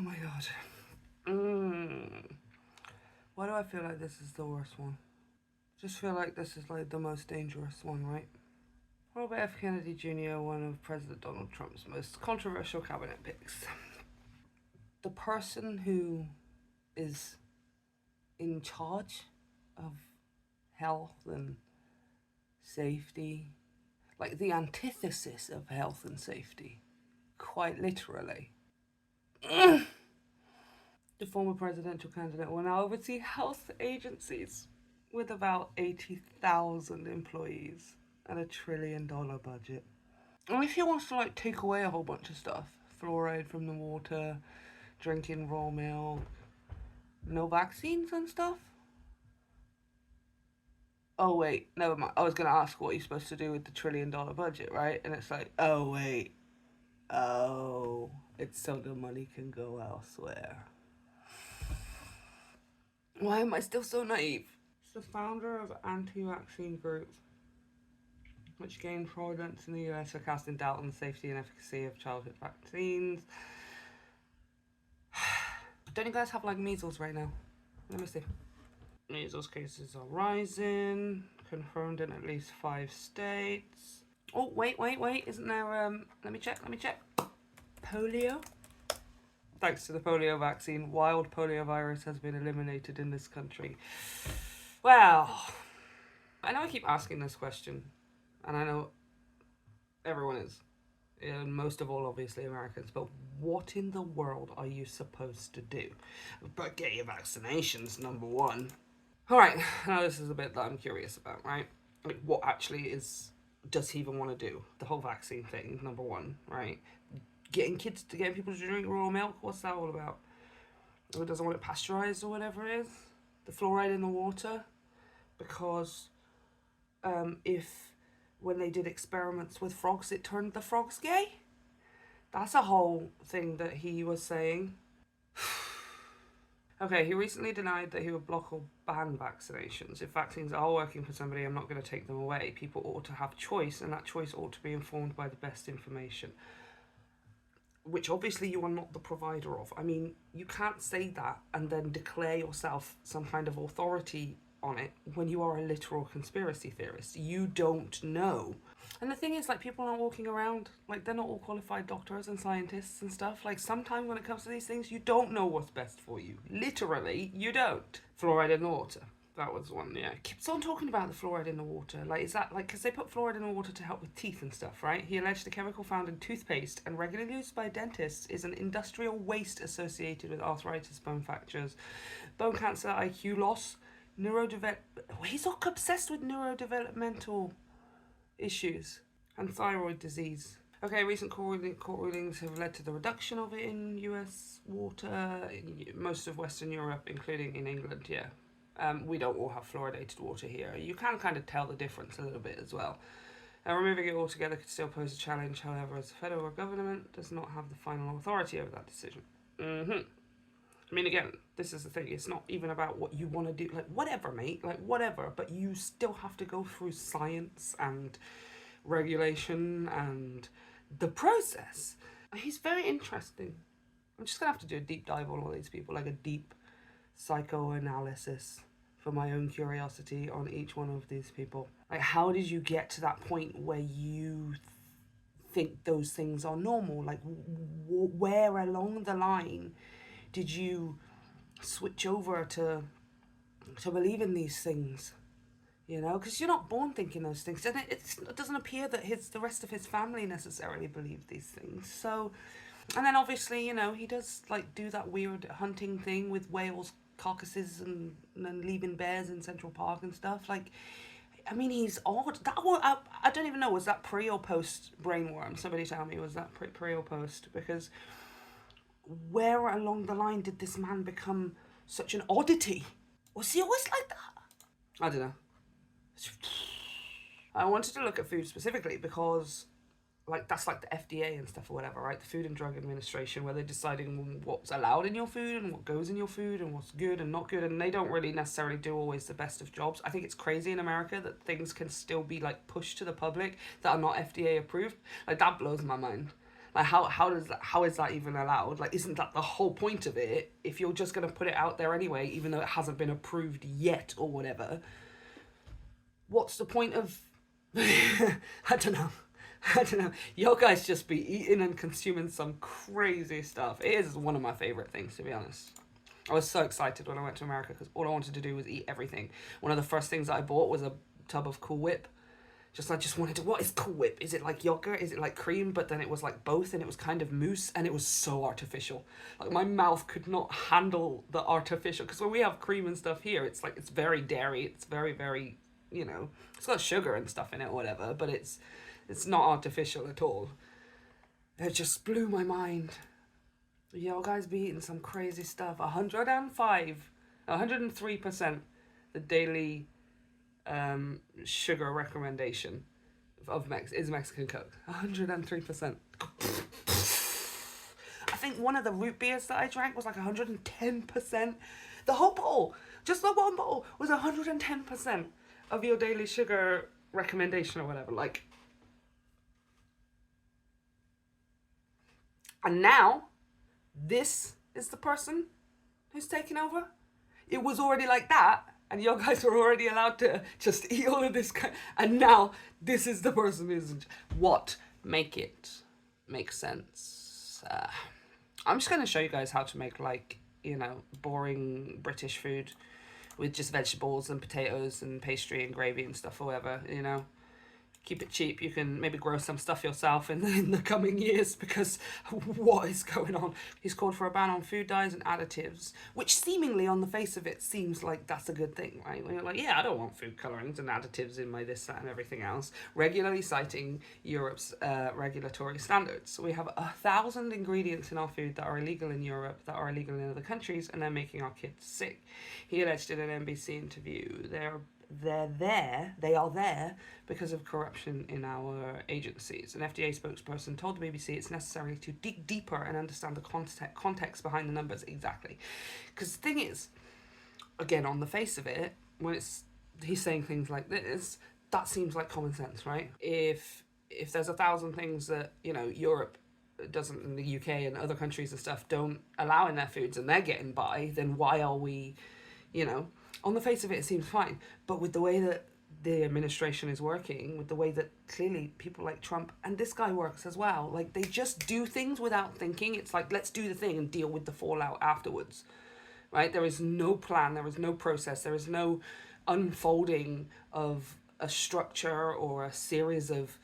my god. Why do I feel like this is the worst one? Just feel like this is like the most dangerous one, right? Robert F. Kennedy Jr., one of President Donald Trump's most controversial cabinet picks. The person who is in charge of health and safety, like the antithesis of health and safety, quite literally. The former presidential candidate will now oversee health agencies with about 80,000 employees and a $1 trillion budget. And if he wants to like take away a whole bunch of stuff, fluoride from the water, drinking raw milk, no vaccines and stuff. Oh wait, never mind. I was gonna ask what he's supposed to do with the $1 trillion budget, right? And it's like, oh wait, it's so the money can go elsewhere. Why am I still so naive? He's the founder of anti-vaccine group, which gained prominence in the US for casting doubt on the safety and efficacy of childhood vaccines. Don't you guys have like measles right now? Let me see. Measles cases are rising, confirmed in at least 5 states. Oh, wait, isn't there, let me check. Polio? Thanks to the polio vaccine, wild poliovirus has been eliminated in this country. Well, I know I keep asking this question, and I know everyone is, and most of all, obviously, Americans, but what in the world are you supposed to do? But get your vaccinations, number one. Alright, now this is a bit that I'm curious about, right? Like, what actually does he even want to do? The whole vaccine thing, number one, right? Getting people to drink raw milk, what's that all about? Or doesn't want it pasteurized or whatever it is? The fluoride in the water? Because if when they did experiments with frogs, it turned the frogs gay? That's a whole thing that he was saying. Okay, he recently denied that he would block or ban vaccinations. If vaccines are working for somebody, I'm not going to take them away. People ought to have choice, and that choice ought to be informed by the best information. Which obviously you are not the provider of. I mean, you can't say that and then declare yourself some kind of authority on it when you are a literal conspiracy theorist. You don't know. And the thing is, like, people aren't walking around, like, they're not all qualified doctors and scientists and stuff. Like, sometimes when it comes to these things, you don't know what's best for you. Literally, you don't. Fluoride in the water. That was one, yeah. Keeps on talking about the fluoride in the water. Like, is that, like, because they put fluoride in the water to help with teeth and stuff, right? He alleged the chemical found in toothpaste and regularly used by dentists is an industrial waste associated with arthritis, bone fractures, bone cancer, IQ loss, he's all obsessed with neurodevelopmental issues and thyroid disease. Okay, recent court rulings have led to the reduction of it in US water, in most of Western Europe, including in England, yeah. We don't all have fluoridated water here. You can kind of tell the difference a little bit as well. Removing it altogether could still pose a challenge, however, as the federal government does not have the final authority over that decision. I mean, again, this is the thing. It's not even about what you want to do. Like, whatever, mate. Like, whatever. But you still have to go through science and regulation and the process. He's very interesting. I'm just going to have to do a deep dive on all these people. Like a deep psychoanalysis for my own curiosity on each one of these people. Like, how did you get to that point where you think those things are normal? Like, where along the line did you switch over to believe in these things? You know, because you're not born thinking those things, and it doesn't appear that the rest of his family necessarily believe these things. So, and then obviously, you know, he does like do that weird hunting thing with whales carcasses and leaving bears in Central Park and stuff. Like, I mean, he's odd. I don't even know, was that pre or post brainworm? Somebody tell me, was that pre or post? Because where along the line did this man become such an oddity? Was he always like that? I don't know. I wanted to look at food specifically because, like, that's like the FDA and stuff or whatever, right? The Food and Drug Administration, where they're deciding what's allowed in your food and what goes in your food and what's good and not good, and they don't really necessarily do always the best of jobs. I think it's crazy in America that things can still be, like, pushed to the public that are not FDA approved. Like, that blows my mind. Like how is that even allowed? Like, isn't that the whole point of it? If you're just gonna put it out there anyway, even though it hasn't been approved yet or whatever, what's the point of? I don't know. I don't know. You guys just be eating and consuming some crazy stuff. It is one of my favorite things, to be honest. I was so excited when I went to America because all I wanted to do was eat everything. One of the first things that I bought was a tub of Cool Whip. I just wanted to. What is Cool Whip? Is it like yogurt? Is it like cream? But then it was like both, and it was kind of mousse, and it was so artificial. Like, my mouth could not handle the artificial. Because when we have cream and stuff here, it's like, it's very dairy. It's very, very, it's got sugar and stuff in it or whatever, but it's not artificial at all. It just blew my mind. Yo guys be eating some crazy stuff. 103% the daily sugar recommendation of is Mexican Coke. 103%. I think one of the root beers that I drank was like 110%. The whole bottle, just the one bottle, was 110% of your daily sugar recommendation or whatever. Like, and now this is the person who's taking over. It was already like that, and you guys were already allowed to just eat all of this, and now this is the person who's what? Make it make sense. I'm just going to show you guys how to make, like, boring British food with just vegetables and potatoes and pastry and gravy and stuff or whatever, Keep it cheap. You can maybe grow some stuff yourself in the coming years, because what is going on? He's called for a ban on food dyes and additives, which seemingly on the face of it seems like that's a good thing, right? When you're like, yeah, I don't want food colorings and additives in my this, that, and everything else. Regularly citing Europe's regulatory standards. So we have 1,000 ingredients in our food that are illegal in Europe, that are illegal in other countries, and they're making our kids sick. He alleged in an NBC interview they are there because of corruption in our agencies. An FDA spokesperson told the BBC it's necessary to dig deeper and understand the context behind the numbers. Exactly. Because the thing is, again, on the face of it, when he's saying things like this, that seems like common sense, right? If there's 1,000 things that, Europe doesn't, in the UK and other countries and stuff, don't allow in their foods and they're getting by, then why are we, on the face of it seems fine. But with the way that the administration is working, with the way that clearly people like Trump and this guy works as well, like, they just do things without thinking. It's like, let's do the thing and deal with the fallout afterwards, right? There is no plan, there is no process, there is no unfolding of a structure or a series of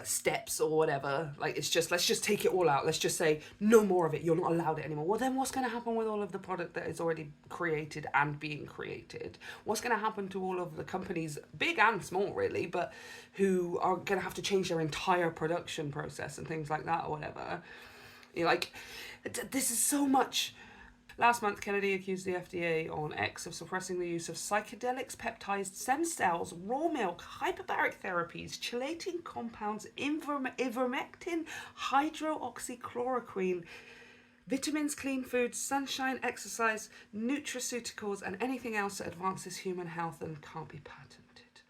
steps or whatever. Like, it's just, let's just take it all out. Let's just say no more of it. You're not allowed it anymore. Well, then what's going to happen with all of the product that is already created and being created? What's going to happen to all of the companies, big and small really, but who are going to have to change their entire production process and things like that or whatever? This is so much. Last month, Kennedy accused the FDA on X of suppressing the use of psychedelics, peptides, stem cells, raw milk, hyperbaric therapies, chelating compounds, ivermectin, hydroxychloroquine, vitamins, clean foods, sunshine, exercise, nutraceuticals, and anything else that advances human health and can't be patented.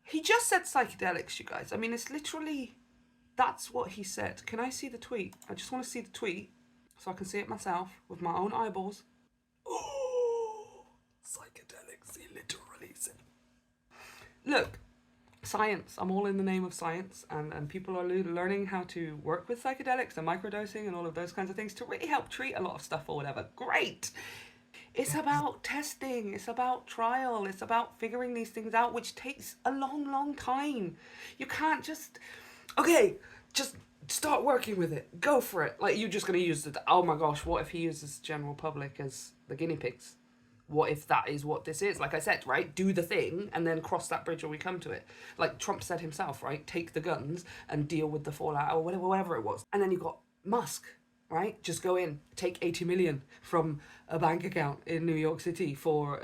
He just said psychedelics, you guys. I mean, it's literally, that's what he said. Can I see the tweet? I just want to see the tweet, so I can see it myself with my own eyeballs. Oh, psychedelics, he literally said. Look, science. I'm all in the name of science, and people are learning how to work with psychedelics and microdosing and all of those kinds of things to really help treat a lot of stuff or whatever. Great. It's about testing, it's about trial, it's about figuring these things out, which takes a long, long time. You can't just, just start working with it. Go for it. Like, you're just going to use it. Oh my gosh, what if he uses the general public as the guinea pigs? What if that is what this is? Like I said, right? Do the thing and then cross that bridge when we come to it. Like Trump said himself, right? Take the guns and deal with the fallout or whatever it was. And then you got Musk, right? Just go in, take 80 million from a bank account in New York City for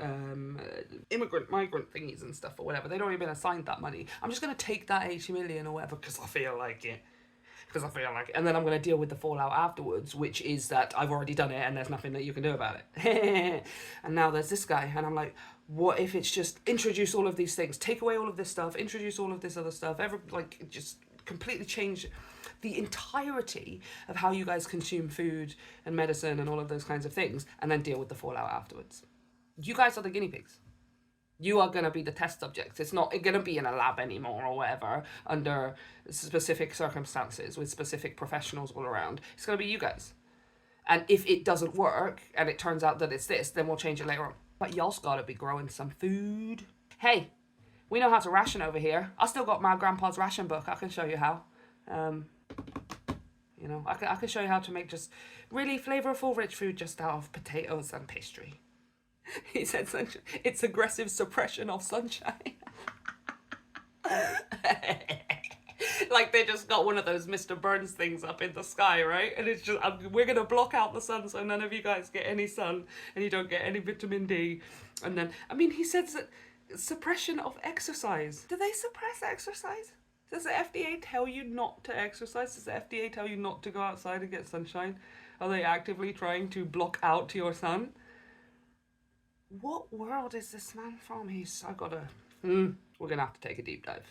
migrant thingies and stuff or whatever. They'd already been assigned that money. I'm just going to take that 80 million or whatever because I feel like it. And then I'm going to deal with the fallout afterwards, which is that I've already done it and there's nothing that you can do about it. And now there's this guy, and I'm like, what if it's just introduce all of these things, take away all of this stuff, introduce all of this other stuff, just completely change the entirety of how you guys consume food and medicine and all of those kinds of things, and then deal with the fallout afterwards. You guys are the guinea pigs. You are going to be the test subjects. It's not going to be in a lab anymore or whatever under specific circumstances with specific professionals all around. It's going to be you guys. And if it doesn't work and it turns out that it's this, then we'll change it later on. But y'all's got to be growing some food. Hey, we know how to ration over here. I still got my grandpa's ration book. I can show you how. You know, I can show you how to make just really flavorful, rich food just out of potatoes and pastry. He said sunshine. It's aggressive suppression of sunshine. Like they just got one of those Mr. Burns things up in the sky, right? And it's just, we're going to block out the sun so none of you guys get any sun and you don't get any vitamin D. And then, I mean, he says that suppression of exercise. Do they suppress exercise? Does the FDA tell you not to exercise? Does the FDA tell you not to go outside and get sunshine? Are they actively trying to block out your sun? What world is this man from? I gotta... we're gonna have to take a deep dive.